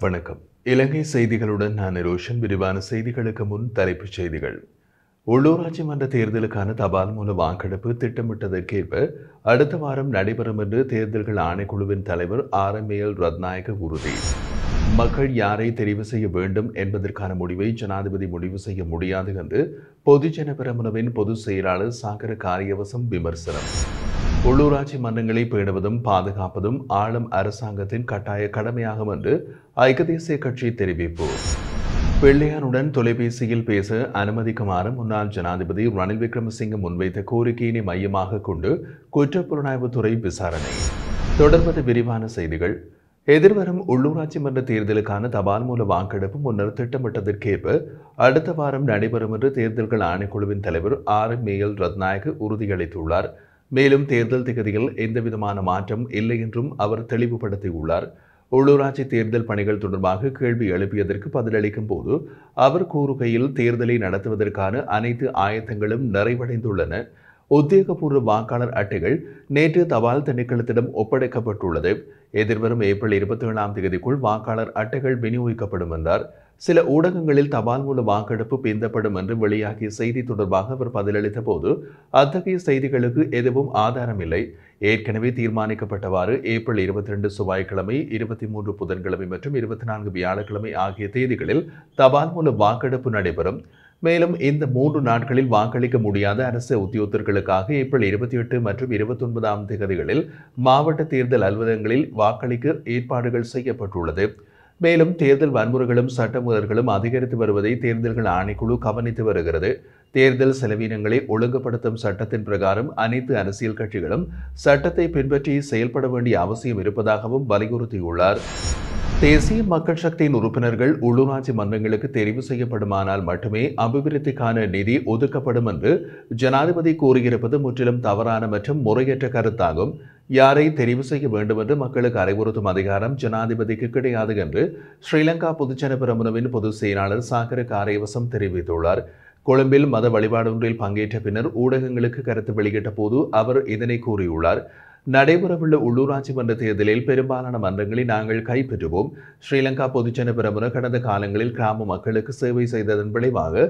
வணக்கம். இலங்கை செய்திகளுடன் நான் ரோஷன். விரிவான செய்திகளுக்கு முன் தலைப்புச் செய்திகள். உள்ளூராட்சி மன்ற தேர்தலுக்கான தபால் மூல வாக்கெடுப்பு திட்டமிட்டதற்கேற்ப அடுத்த வாரம் நடைபெறும் என்று தேர்தல்கள் ஆணைக்குழுவின் தலைவர் RML ரத்நாயக்க உறுதி. மக்கள் யாரை தெரிவு செய்ய வேண்டும் என்பதற்கான முடிவை ஜனாதிபதி முடிவு செய்ய முடியாது என்று பொதுஜன பெரமுனவின் பொதுச் செயலாளர் சாகர காரியவசம் விமர்சனம். உள்ளூராட்சி மன்றங்களை பேணுவதும் பாதுகாப்பதும் ஆளும் அரசாங்கத்தின் கட்டாய கடமையாகும் என்று ஐக்கிய தேசிய கட்சி தெரிவிப்பு. பிள்ளையானுடன் தொலைபேசியில் பேச அனுமதிக்குமாறு முன்னாள் ஜனாதிபதி ரணில் விக்ரமசிங்க முன்வைத்த கோரிக்கையினை மையமாக கொண்டு குற்றப்புலனாய்வுத்துறை விசாரணை. தொடர்பது விரிவான செய்திகள். எதிர்வரும் உள்ளூராட்சி மன்ற தேர்தலுக்கான தபால் மூல வாக்கெடுப்பு முன்னர் திட்டமிட்டதற்கேற்ப அடுத்த வாரம் நடைபெறும் என்று தேர்தல்கள் ஆணைக்குழுவின் தலைவர் RML ரத்நாயக்க உறுதியளித்துள்ளார். மேலும் தேர்தல் திகதியில் எந்தவிதமான மாற்றம் இல்லை என்றும் அவர் தெளிவுபடுத்தியுள்ளார். உள்ளூராட்சி தேர்தல் பணிகள் தொடர்பாக கேள்வி எழுப்பியதற்கு பதிலளிக்கும் போது அவர் கூறுகையில், தேர்தலை நடத்துவதற்கான அனைத்து ஆயத்தங்களும் நிறைவடைந்துள்ளன. உத்தியோகபூர்வ வாக்காளர் அட்டைகள் நேற்று தபால் திணைக்களத்திடம் ஒப்படைக்கப்பட்டுள்ளது. எதிர்வரும் ஏப்ரல் 27ஆம் தேதிக்குள் வாக்காளர் அட்டைகள் விநியோகிக்கப்படும் என்றார். சில ஊடகங்களில் தபால் மூல வாக்கெடுப்பு பிந்தப்படும் என்று வெளியாகிய செய்தி தொடர்பாக அவர் பதிலளித்த போது, அத்தகைய செய்திகளுக்கு எதுவும் ஆதாரம் இல்லை. ஏற்கனவே தீர்மானிக்கப்பட்டவாறு ஏப்ரல் 22 செவ்வாய்க்கிழமை, 23 புதன்கிழமை மற்றும் 24 வியாழக்கிழமை ஆகிய தேதிகளில் தபால் மூல வாக்கெடுப்பு நடைபெறும். மேலும் இந்த 3 நாட்களில் வாக்களிக்க முடியாத அரசு உத்தியோகத்தர்களுக்காக ஏப்ரல் 28 மற்றும் 29ஆம் தேதிகளில் மாவட்ட தேர்தல் அலுவலகங்களில் வாக்களிக்க ஏற்பாடுகள் செய்யப்பட்டுள்ளது. மேலும் தேர்தல் வன்முறைகளும் சட்டமீறல்களும் அதிகரித்து வருவதை தேர்தல்கள் ஆணைக்குழு கவனித்து வருகிறது. தேர்தல் செலவினங்களை ஒழுங்குபடுத்தும் சட்டத்தின் பிரகாரம் அனைத்து அரசியல் கட்சிகளும் சட்டத்தை பின்பற்றி செயல்பட வேண்டிய அவசியம் இருப்பதாகவும் வலியுறுத்தியுள்ளார். தேசிய மக்கள் சக்தியின் உறுப்பினர்கள் உள்ளூராட்சி மன்றங்களுக்கு தெரிவு செய்யப்படுமானால் மட்டுமே அபிவிருத்திக்கான நிதி ஒதுக்கப்படும் என்று ஜனாதிபதி கூறியிருப்பது முற்றிலும் தவறான மற்றும் முறையற்ற கருத்தாகும். யாரை தெரிவு செய்ய வேண்டும் என்று மக்களுக்கு அறிவுறுத்தும் அதிகாரம் ஜனாதிபதிக்கு கிடையாது என்று ஸ்ரீலங்கா பொதுஜன பெரமுனவின் பொதுச் செயலாளர் சாகர காரியவசம் தெரிவித்துள்ளார். கொழும்பில் மத வழிபாடு ஒன்றில் பங்கேற்ற பின்னர் ஊடகங்களுக்கு கருத்து வெளியிட்ட போது அவர் இதனை கூறியுள்ளார். நடைபெறவுள்ள உள்ளூராட்சி மன்ற தேர்தலில் பெரும்பாலான மன்றங்களை நாங்கள் கைப்பற்றுவோம். ஸ்ரீலங்கா பொதுஜன பெரமுன கடந்த காலங்களில் கிராம மக்களுக்கு சேவை செய்ததன் விளைவாக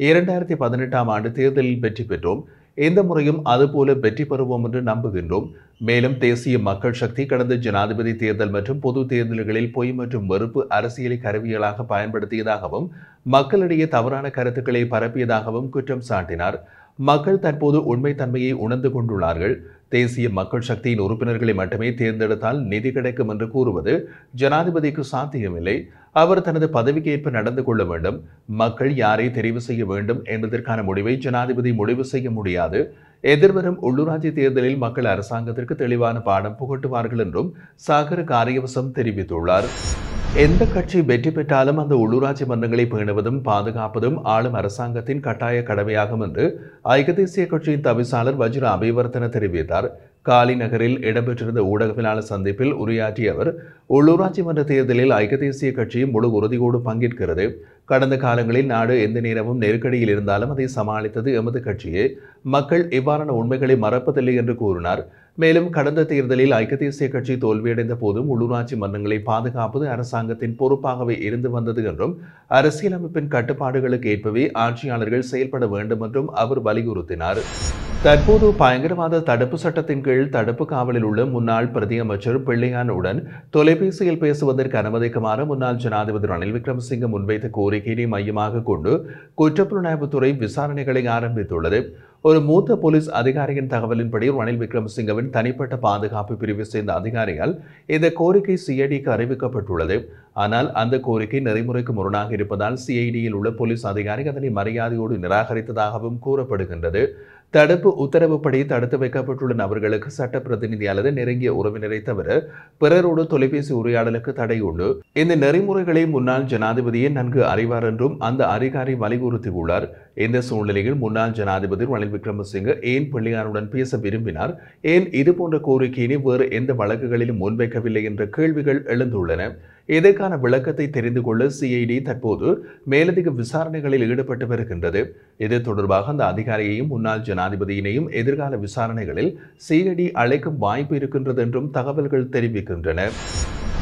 2018ஆம் ஆண்டு தேர்தலில் வெற்றி பெற்றோம். இந்த முறையும் அதுபோல வெற்றி பெறுவோம் என்று நம்புகின்றோம். மேலும் தேசிய மக்கள் சக்தி கடந்த ஜனாதிபதி தேர்தல் மற்றும் பொது தேர்தல்களில் பொய் மற்றும் வெறுப்பு அரசியலை கருவிகளாக பயன்படுத்தியதாகவும் மக்களிடையே தவறான கருத்துக்களை பரப்பியதாகவும் குற்றம் சாட்டினார். மக்கள் தற்போது உண்மைத்தன்மையை உணர்ந்து கொண்டுள்ளார்கள். தேசிய மக்கள் சக்தியின் உறுப்பினர்களை மட்டுமே தேர்ந்தெடுத்தால் நிதி கிடைக்கும் என்று கூறுவது ஜனாதிபதிக்கு சாத்தியமில்லை. அவர் தனது பதவிக்கு ஏற்ப நடந்து கொள்ள வேண்டும். மக்கள் யாரை தெரிவு செய்ய வேண்டும் என்பதற்கான முடிவை ஜனாதிபதி முடிவு செய்ய முடியாது. எதிர்வரும் உள்ளூராட்சி தேர்தலில் மக்கள் அரசாங்கத்திற்கு தெளிவான பாடம் புகட்டுவார்கள் என்றும் சாகர காரியவசம் தெரிவித்துள்ளார். எந்த கட்சி வெற்றி பெற்றாலும் அந்த உள்ளூராட்சி மன்றங்களை பேணுவதும் பாதுகாப்பதும் ஆளும் அரசாங்கத்தின் கட்டாய கடமையாகும் என்று ஐக்கிய தேசிய கட்சியின் தவிசாளர் வஜ்ர அபிவர்த்தன தெரிவித்தார். காலி நகரில் இடம்பெற்றிருந்த ஊடகவியலாளர் சந்திப்பில் உரையாற்றிய அவர், உள்ளூராட்சி மன்ற தேர்தலில் ஐக்கிய தேசிய கட்சி முழு உறுதியோடு பங்கேற்கிறது. கடந்த காலங்களில் நாடு எந்த நேரமும் நெருக்கடியில் இருந்தாலும் அதை சமாளித்தது எமது கட்சியே. மக்கள் இவ்வாறான உண்மைகளை மறப்பதில்லை என்று கூறினார். மேலும் கடந்த தேர்தலில் ஐக்கிய தேசிய கட்சி தோல்வியடைந்த போதும் உள்ளூராட்சி மன்றங்களை பாதுகாப்பது அரசாங்கத்தின் பொறுப்பாகவே இருந்து வந்தது என்றும் அரசியலமைப்பின் கட்டுப்பாடுகளுக்கு ஏற்பவே ஆட்சியாளர்கள் செயல்பட வேண்டும் என்றும் அவர் வலியுறுத்தினார். தற்போது பயங்கரவாத தடுப்பு சட்டத்தின் கீழ் தடுப்பு காவலில் உள்ள முன்னாள் பிரதியமைச்சர் பிள்ளையானுடன் தொலைபேசியில் பேசுவதற்கு அனுமதிக்குமாறு முன்னாள் ஜனாதிபதி ரணில் விக்ரமசிங்க முன்வைத்த கோரிக்கையை மையமாக கொண்டு குற்றப்புலனாய்வுத்துறை விசாரணைகளை ஆரம்பித்துள்ளது. ஒரு மூத்த போலீஸ் அதிகாரியின் தகவலின்படி ரணில் விக்ரமசிங்கவின் தனிப்பட்ட பாதுகாப்பு பிரிவை சேர்ந்த அதிகாரியால் இந்த கோரிக்கை CIDக்கு அறிவிக்கப்பட்டுள்ளது. ஆனால் அந்த கோரிக்கை நெறிமுறைக்கு முரணாக இருப்பதால் CIDயில் உள்ள போலீஸ் அதிகாரி அதனை மரியாதையோடு நிராகரித்ததாகவும் கூறப்படுகின்றது. தடுப்பு உத்தரவுப்படி தடுத்து வைக்கப்பட்டுள்ள நபர்களுக்கு சட்ட பிரதிநிதி அல்லது நெருங்கிய உறவினரை தவிர பிறரோடு தொலைபேசி உரையாடலுக்கு தடை உண்டு. இந்த நெறிமுறைகளை முன்னாள் ஜனாதிபதியே நன்கு அறிவார் என்றும் அந்த அதிகாரி வலியுறுத்தியுள்ளார். இந்த சூழ்நிலையில் முன்னாள் ஜனாதிபதி ரணில் விக்ரமசிங்க ஏன் பிள்ளையானுடன் பேச விரும்பினார், ஏன் இதுபோன்ற கோரிக்கையினை வேறு எந்த வழக்குகளிலும் முன்வைக்கவில்லை என்ற கேள்விகள் எழுந்துள்ளன. இதற்கான விளக்கத்தை தெரிந்து கொள்ள CID தற்போது மேலதிக விசாரணைகளில் ஈடுபட்டு வருகின்றது. இது தொடர்பாக அந்த அதிகாரியையும் முன்னாள் ஜனாதிபதியினையும் எதிர்கால விசாரணைகளில் CID அழைக்கும் வாய்ப்பு இருக்கின்றது என்றும் தகவல்கள் தெரிவிக்கின்றன.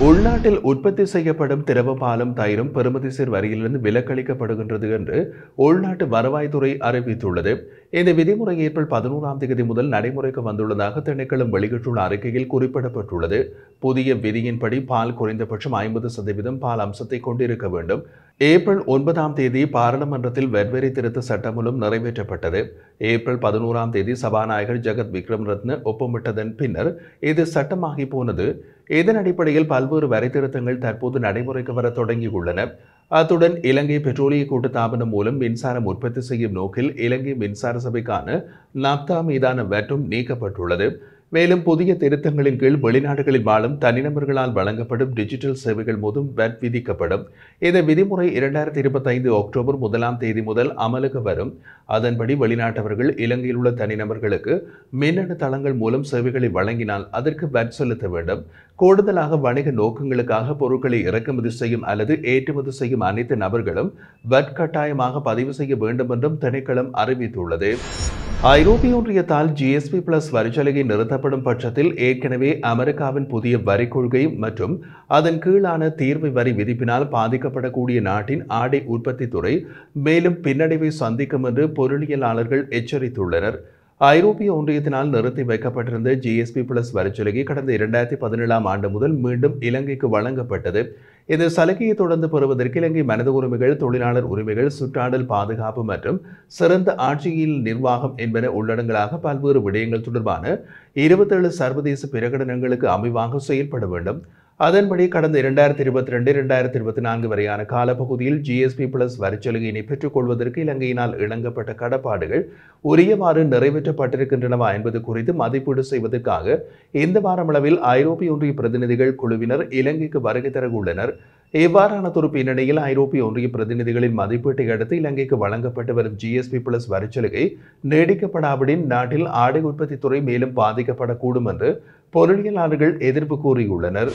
உள்நாட்டில் உற்பத்தி செய்யப்படும் திரவ பாலும் தயிரும் பெறுமதிசீர் வரியிலிருந்து விலக்களிக்கப்படுகின்றது என்று உள்நாட்டு வருவாய்த்துறை அறிவித்துள்ளது. இந்த விதிமுறை ஏப்ரல் 11ஆம் தேதி முதல் நடைமுறைக்கு வந்துள்ளதாக திணைக்களம் வெளியிட்டுள்ள அறிக்கையில் குறிப்பிடப்பட்டுள்ளது. புதிய விதியின்படி பால் குறைந்தபட்சம் 50% பால் அம்சத்தை கொண்டிருக்க வேண்டும். ஏப்ரல் 9ஆம் தேதி பாராளுமன்றத்தில் வெவ்வேறு திருத்த சட்டம் மூலம் நிறைவேற்றப்பட்டது. ஏப்ரல் 11ஆம் தேதி சபாநாயகர் ஜெகத் விக்ரமரத்ன ஒப்பமிட்டதன் பின்னர் இது சட்டமாகி போனது. இதன் அடிப்படையில் பல்வேறு வரி திருத்தங்கள் தற்போது நடைமுறைக்கு வர தொடங்கியுள்ளன. அத்துடன் இலங்கை பெட்ரோலிய கூட்டுத்தாபனம் மூலம் மின்சாரம் உற்பத்தி செய்யும் நோக்கில் இலங்கை மின்சார சபைக்கான நப்தா மீதான வட்டும் நீக்கப்பட்டுள்ளது. மேலும் புதிய திருத்தங்களின் கீழ் வெளிநாடுகளில் வாழும் தனிநபர்களால் வழங்கப்படும் டிஜிட்டல் சேவைகள் மூலம் வட் விதிக்கப்படும். இந்த விதிமுறை 2025 அக்டோபர் 1ஆம் தேதி முதல் அமலுக்கு வரும். அதன்படி வெளிநாட்டவர்கள் இலங்கையில் உள்ள தனிநபர்களுக்கு மின்னணு தளங்கள் மூலம் சேவைகளை வழங்கினால் அதற்கு வட் செலுத்த வேண்டும். கூடுதலாக வணிக நோக்கங்களுக்காக பொருட்களை இறக்குமதி செய்யும் அல்லது ஏற்றுமதி செய்யும் அனைத்து நபர்களும் வட் கட்டாயமாக பதிவு செய்ய வேண்டும் என்றும் திணைக்களம் அறிவித்துள்ளது. ஐரோப்பிய ஒன்றியத்தால் GSP+ வரிச்சலுகை நிறுத்தப்படும் பட்சத்தில் ஏற்கனவே அமெரிக்காவின் புதிய வரி கொள்கை மற்றும் அதன் கீழான தீர்வு வரி விதிப்பினால் பாதிக்கப்படக்கூடிய நாட்டின் ஆடை உற்பத்தி துறை மேலும் பின்னடைவை சந்திக்கும் என்று பொருளியலாளர்கள் எச்சரித்துள்ளனர். ஐரோப்பிய ஒன்றியத்தினால் நிறுத்தி வைக்கப்பட்டிருந்த GSP+ வரிச்சலுகை கடந்த 2017ஆம் ஆண்டு முதல் மீண்டும் இலங்கைக்கு வழங்கப்பட்டது. இந்த சலுகையை தொடர்ந்து பெறுவதற்கு இலங்கை மனித உரிமைகள், தொழிலாளர் உரிமைகள், சுற்றாடல் பாதுகாப்பு மற்றும் சிறந்த ஆட்சியில் நிர்வாகம் என்பன உள்ளடங்களாக பல்வேறு விடயங்கள் தொடர்பான 27 சர்வதேச பிரகடனங்களுக்கு அமைவாக செயல்பட வேண்டும். அதன்படி கடந்த 2022-2024 வரையான காலப்பகுதியில் GSP+ வரிச்சலுகையினை பெற்றுக் கொள்வதற்கு இலங்கையினால் இணங்கப்பட்ட கடப்பாடுகள் உரியவாறு நிறைவேற்றப்பட்டிருக்கின்றனவா என்பது குறித்து மதிப்பீடு செய்வதற்காக இந்த வாரமளவில் ஐரோப்பிய ஒன்றிய பிரதிநிதிகள் குழுவினர் இலங்கைக்கு வருகை தர உள்ளனர். இவ்வாறானதொரு பின்னணியில் ஐரோப்பிய ஒன்றிய பிரதிநிதிகளின் மதிப்பீட்டை அடுத்து இலங்கைக்கு வழங்கப்பட்டு வரும் GSP+ வரிச்சலுகை நீடிக்கப்படாவிடின் நாட்டில் ஆடை உற்பத்தி துறை மேலும் பாதிக்கப்படக்கூடும் என்று பொருளியலாளர்கள் எதிர்ப்பு கூறியுள்ளனர்.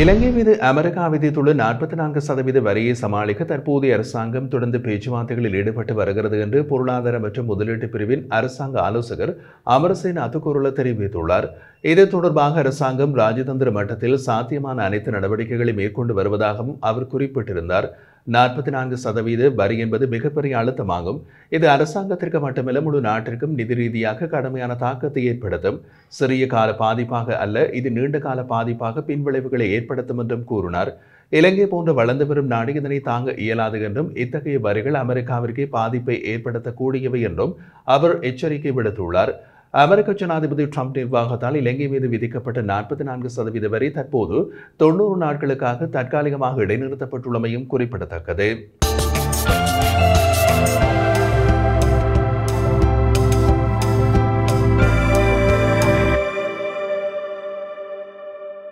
இலங்கை மீது அமெரிக்கா விதித்துள்ள 44% வரியை சமாளிக்க தற்போதைய அரசாங்கம் தொடர்ந்து பேச்சுவார்த்தைகளில் ஈடுபட்டு வருகிறது என்று பொருளாதார மற்றும் முதலீட்டு பிரிவின் அரசாங்க ஆலோசகர் அமரசேன அத்துக்குருள தெரிவித்துள்ளார். இது தொடர்பாக அரசாங்கம் ராஜதந்திர மட்டத்தில் சாத்தியமான அனைத்து நடவடிக்கைகளை மேற்கொண்டு வருவதாகவும் அவர் குறிப்பிட்டிருந்தார். 44% வரி என்பது மிகப்பெரிய அழுத்தமாகும். இது அரசாங்கத்திற்கு மட்டுமல்ல முழு நாட்டிற்கும் நிதி ரீதியாக கடுமையான தாக்கத்தை ஏற்படுத்தும். சிறிய கால பாதிப்பாக அல்ல, இது நீண்ட கால பாதிப்பாக பின்விளைவுகளை ஏற்படுத்தும் என்றும் கூறினார். இலங்கை போன்ற வளர்ந்து வரும் நாடு இதனை தாங்க இயலாது என்றும் இத்தகைய வரிகள் அமெரிக்காவிற்கே பாதிப்பை ஏற்படுத்தக்கூடியவை என்றும் அவர் எச்சரிக்கை விடுத்துள்ளார். அமெரிக்க ஜனாதிபதி ட்ரம்ப் நிர்வாகத்தால் இலங்கை மீது விதிக்கப்பட்ட 44% வரி தற்போது 90 நாட்களுக்காக தற்காலிகமாக இடைநிறுத்தப்பட்டுள்ளமையும் குறிப்பிடத்தக்கது.